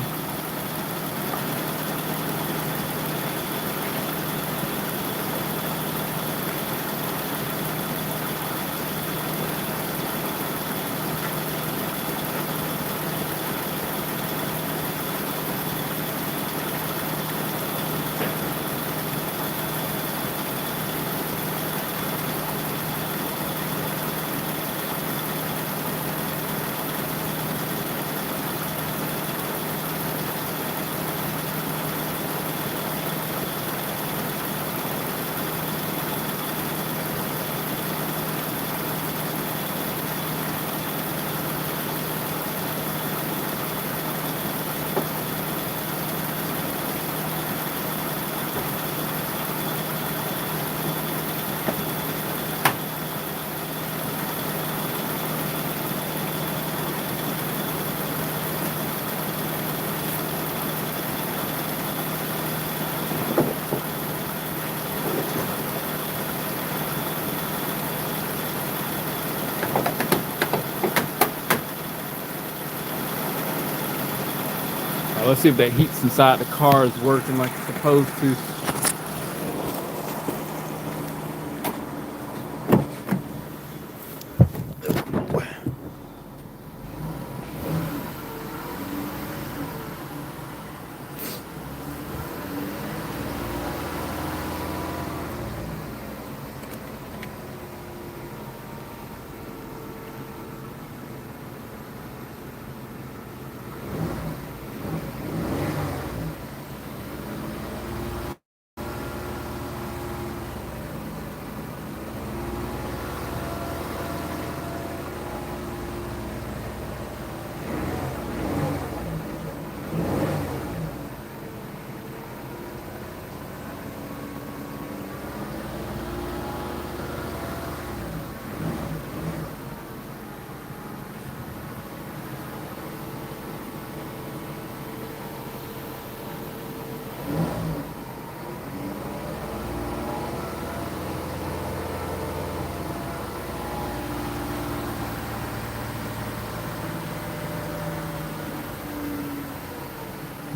Let's see if that heats inside the car is working like it's supposed to.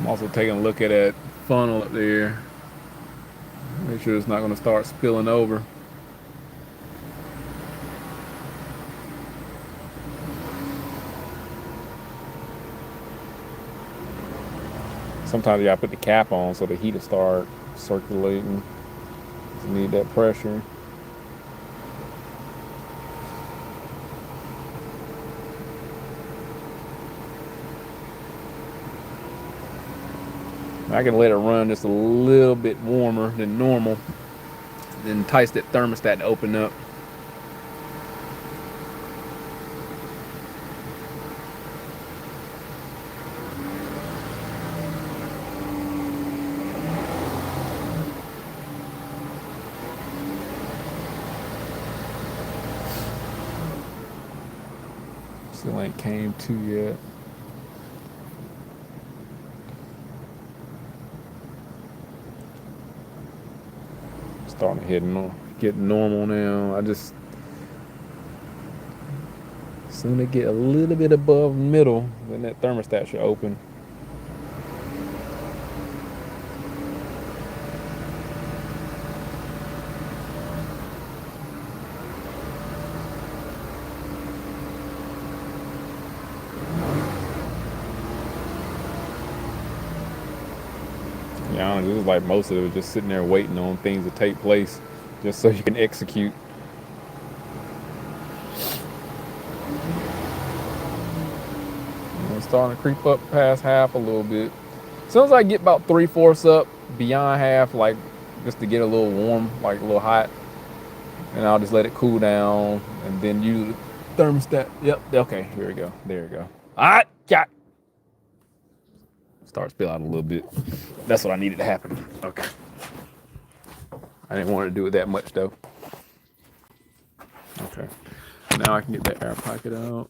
I'm also taking a look at that funnel up there. Make sure it's not going to start spilling over. Sometimes you gotta put the cap on so the heat will start circulating. You need that pressure. I can let it run just a little bit warmer than normal, then entice that thermostat to open up. Still ain't came to yet. Starting to get normal now. Soon to get a little bit above middle, then that thermostat should open. Yeah, honestly, it was like most of it was just sitting there waiting on things to take place, just so you can execute. And it's starting to creep up past half a little bit. As soon as I get about 3/4 up, beyond half, like just to get a little warm, like a little hot, and I'll just let it cool down, and then use the thermostat. Yep. Okay. Here we go. There we go. Hot. Got. Start spill out a little bit. That's what I needed to happen. Okay. I didn't want to do it that much though. Okay. Now I can get that air pocket out.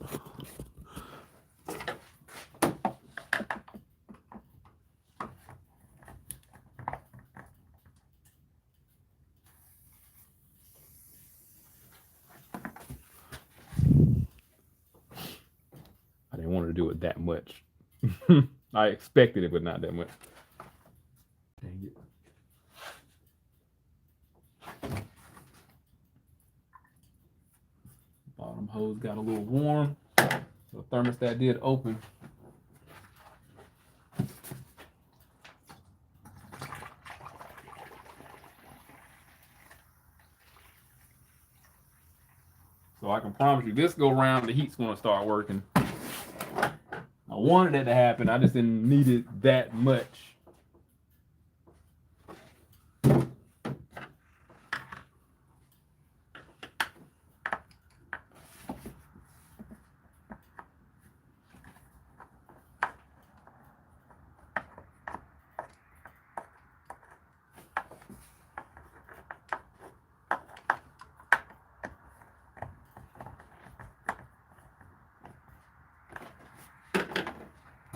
I didn't want to do it that much. I expected it, but not that much. Dang it. Bottom hose got a little warm, so the thermostat did open. So I can promise you, this go round, the heat's gonna start working. I wanted that to happen. I just didn't need it that much.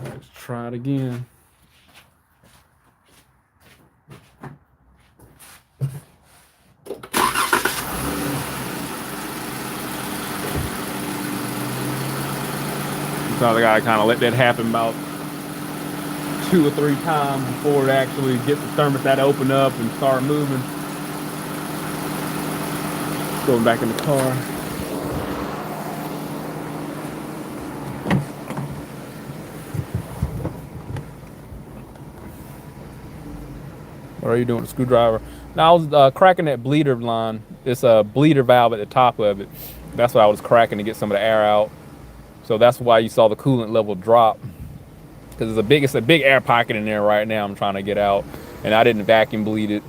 Let's try it again. So I gotta kind of let that happen about 2 or 3 times before it actually gets the thermostat to open up and start moving. Going back in the car. What are you doing with a screwdriver? Now I was cracking that bleeder line. It's a bleeder valve at the top of it. That's what I was cracking to get some of the air out. So that's why you saw the coolant level drop. Because it's a big air pocket in there right now I'm trying to get out. And I didn't vacuum bleed it.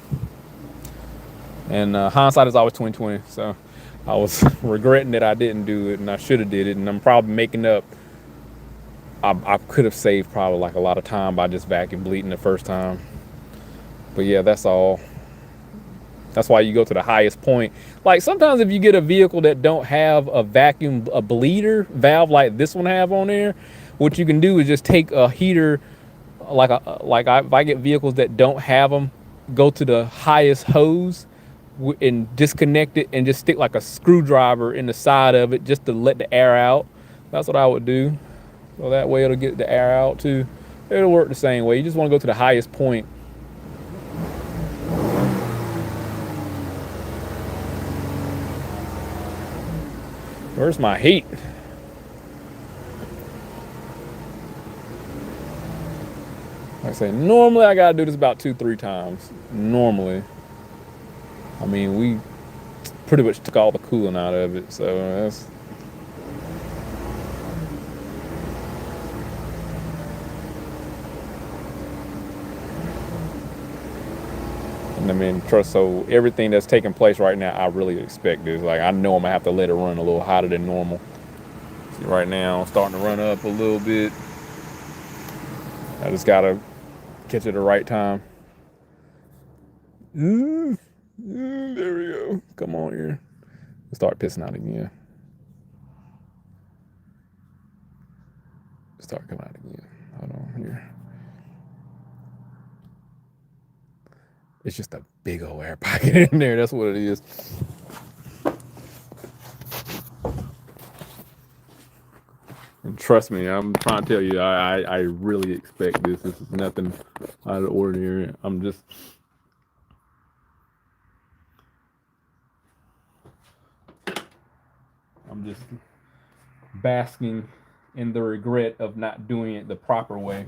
And hindsight is always 20/20. So I was regretting that I didn't do it, and I should have did it. And I'm probably making up. I could have saved probably like a lot of time by just vacuum bleeding the first time. But yeah, that's all. That's why you go to the highest point. Like sometimes if you get a vehicle that don't have a bleeder valve like this one have on there, what you can do is just take a heater, if I get vehicles that don't have them, go to the highest hose and disconnect it and just stick like a screwdriver in the side of it just to let the air out. That's what I would do. So that way it'll get the air out too. It'll work the same way. You just want to go to the highest point. Where's my heat? Like I say, normally I gotta do this about 2-3 times. Normally. I mean, we pretty much took all the coolant out of it, so that's... And I mean, trust, so everything that's taking place right now, I really expect this. Like, I know I'm gonna have to let it run a little hotter than normal. See, right now, I'm starting to run up a little bit. I just gotta catch it at the right time. There we go. Come on here. Start pissing out again. Start coming out again. Hold on here. It's just a big old air pocket in there. That's what it is. And trust me, I'm trying to tell you, I really expect this. This is nothing out of the ordinary. I'm just basking in the regret of not doing it the proper way.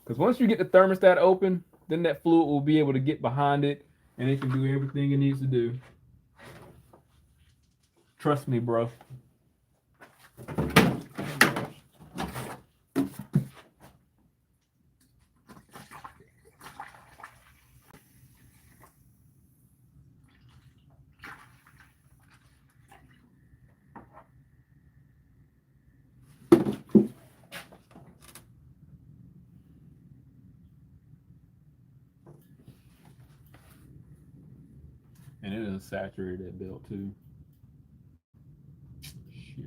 Because once you get the thermostat open, then that fluid will be able to get behind it and it can do everything it needs to do. Trust me, bro. And it is saturated that belt too. Shit.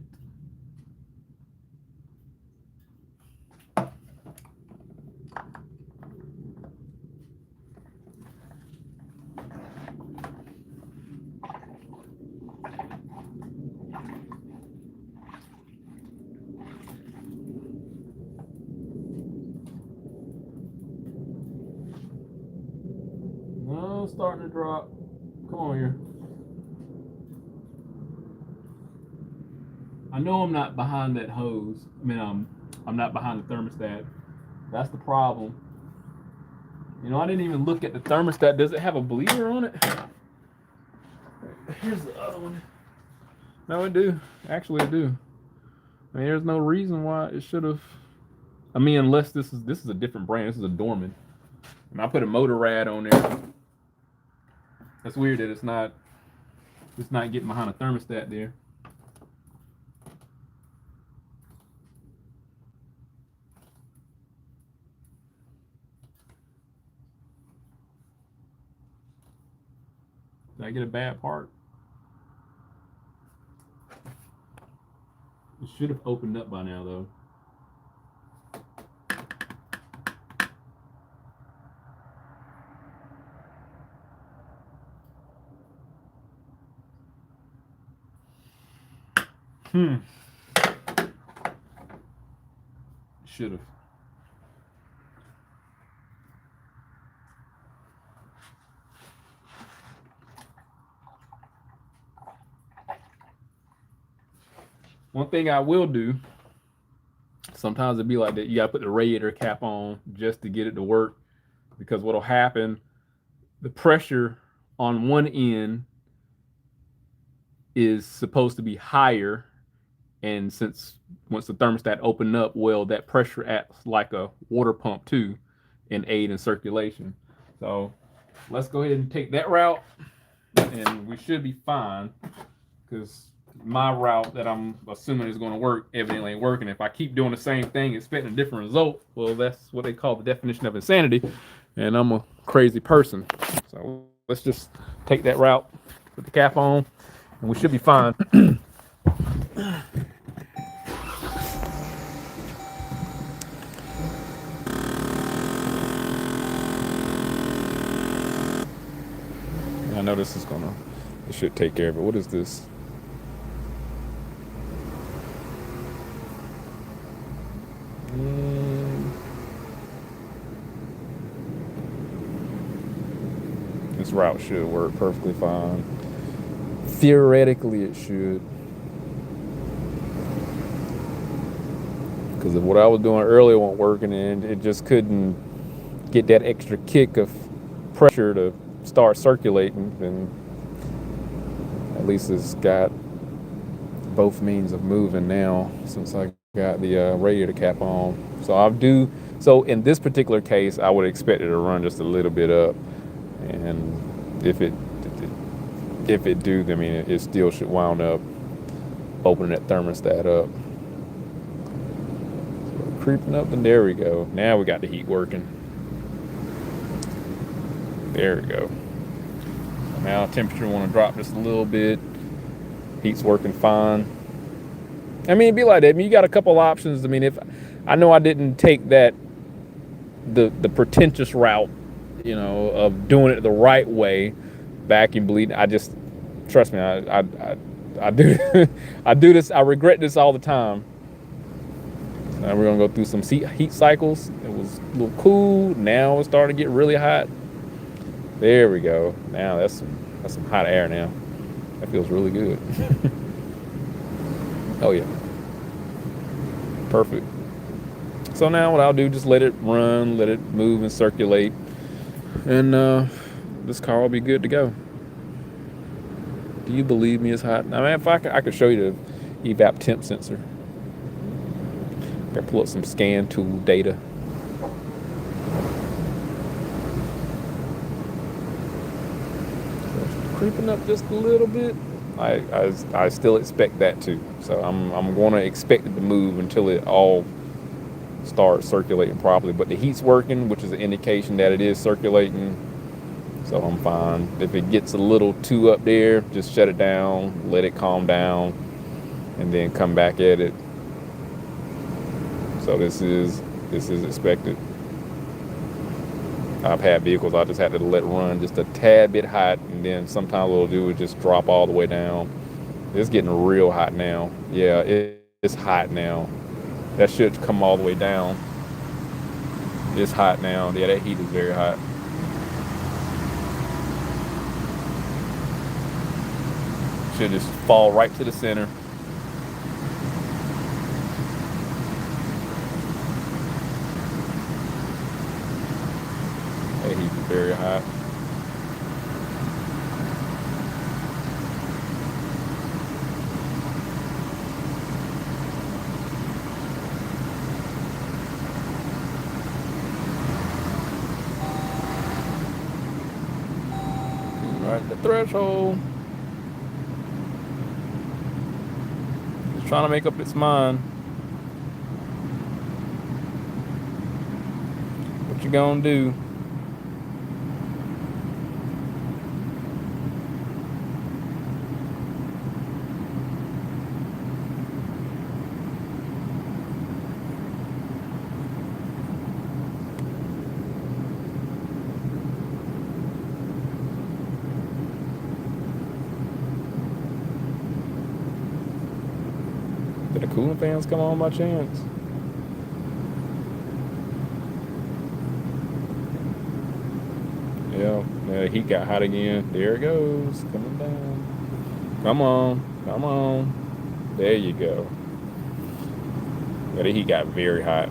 No, it's starting to drop. Come on here. I know I'm not behind that hose. I mean, I'm not behind the thermostat. That's the problem. You know, I didn't even look at the thermostat. Does it have a bleeder on it? Here's the other one. No, it do. Actually, it do. I mean, there's no reason why it should have. I mean, unless this is a different brand. This is a Dorman. And I put a motor rad on there. That's weird that it's not getting behind a thermostat there. Did I get a bad part? It should have opened up by now, though. Should have. One thing I will do, sometimes it'd be like that. You gotta put the radiator cap on just to get it to work, because what'll happen, the pressure on one end is supposed to be higher, and since once the thermostat opened up, well, that pressure acts like a water pump too and aid in circulation. So let's go ahead and take that route and we should be fine, because my route that I'm assuming is going to work evidently ain't working. If I keep doing the same thing expecting a different result, well, that's what they call the definition of insanity, and I'm a crazy person. So let's just take that route, put the cap on, and we should be fine. know this should take care of it. What is this? This route should work perfectly fine. Theoretically, it should. Because of what I was doing earlier wasn't working, and it just couldn't get that extra kick of pressure to start circulating. And at least it's got both means of moving now since I got the radiator cap on. So in this particular case, I would expect it to run just a little bit up, and if it do, I mean, it still should wound up opening that thermostat up. So creeping up, and there we go. Now we got the heat working. There we go. Now temperature want to drop just a little bit. Heat's working fine. I mean, it'd be like that. I mean, you got a couple options. I mean, if I know I didn't take the pretentious route, of doing it the right way, vacuum bleed. I just, trust me, I do I do this. I regret this all the time. Now we're gonna go through some heat cycles. It was a little cool. Now it's starting to get really hot. There we go. Now that's some hot air now. That feels really good. Oh yeah. Perfect. So now what I'll do, just let it run, let it move and circulate, and this car will be good to go. Do you believe me it's hot? I mean, if I could show you the evap temp sensor. I can pull up some scan tool data. Creeping up just a little bit. I still expect that too. So I'm going to expect it to move until it all starts circulating properly. But the heat's working, which is an indication that it is circulating. So I'm fine. If it gets a little too up there, just shut it down, let it calm down, and then come back at it. So this is expected. I've had vehicles I just had to let run just a tad bit hot, and then sometimes what it'll do is just drop all the way down. It's getting real hot now. Yeah, it's hot now. That should come all the way down. It's hot now. Yeah, that heat is very hot. Should just fall right to the center. That heat is very hot. Right at the threshold. It's trying to make up its mind. What you gonna do? Did the coolant fans come on by chance? Yeah, the heat got hot again. There it goes, coming down. Come on. There you go. Yeah, the heat got very hot.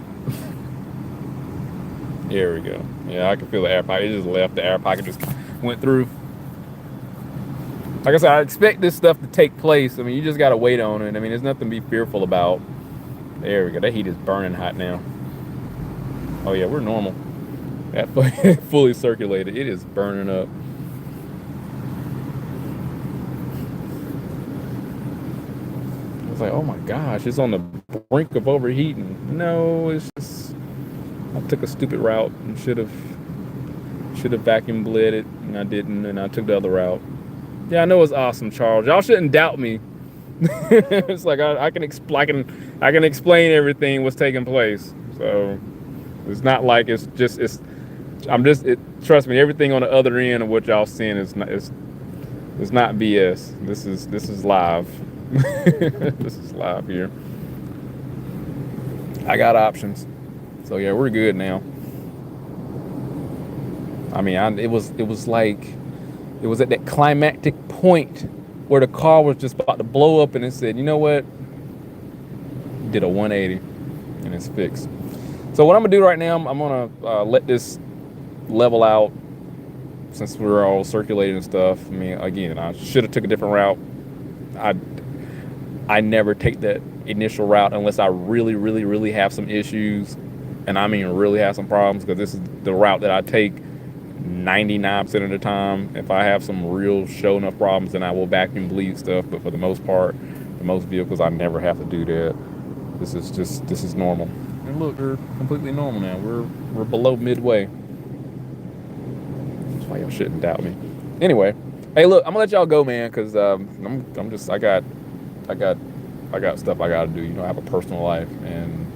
There we go. Yeah, I can feel the air pocket. It just left. The air pocket just went through. Like I said, I expect this stuff to take place. I mean, you just got to wait on it. I mean, there's nothing to be fearful about. There we go. That heat is burning hot now. Oh, yeah, we're normal. That fully circulated. It is burning up. I was like, oh my gosh, it's on the brink of overheating. No, it's just, I took a stupid route and should have vacuum bled it, and I didn't, and I took the other route. Yeah, I know it's awesome, Charles. Y'all shouldn't doubt me. It's like I can explain everything what's taking place. So it's not like trust me, everything on the other end of what y'all seeing is It's not BS. This is live. This is live here. I got options. So yeah, we're good now. I mean, it was like it was at that climactic point where the car was just about to blow up, and it said, you know what? Did a 180, and it's fixed. So what I'm gonna do right now, I'm gonna let this level out since we're all circulating and stuff. I mean, again, I should have took a different route. I never take that initial route unless I really have some issues, and I mean really have some problems, because this is the route that I take 99% of the time. If I have some real show enough problems, then I will vacuum bleed stuff. But for the most part, for most vehicles, I never have to do that. This is normal. And look, we're completely normal now. We're below midway. That's why y'all shouldn't doubt me. Anyway, hey, look, I'm gonna let y'all go, man, because I got stuff I gotta do. You know, I have a personal life, and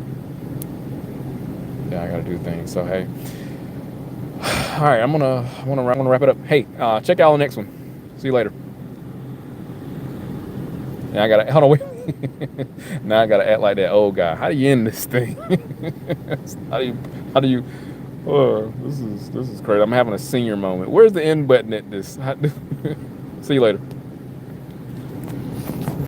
yeah, I gotta do things. So hey, all right, I'm gonna wrap it up. Hey, check out the next one. See you later. Yeah, I gotta hold on. Wait. Now I gotta act like that old guy. How do you end this thing? How do you? Oh, this is crazy. I'm having a senior moment. Where's the end button at this? See you later.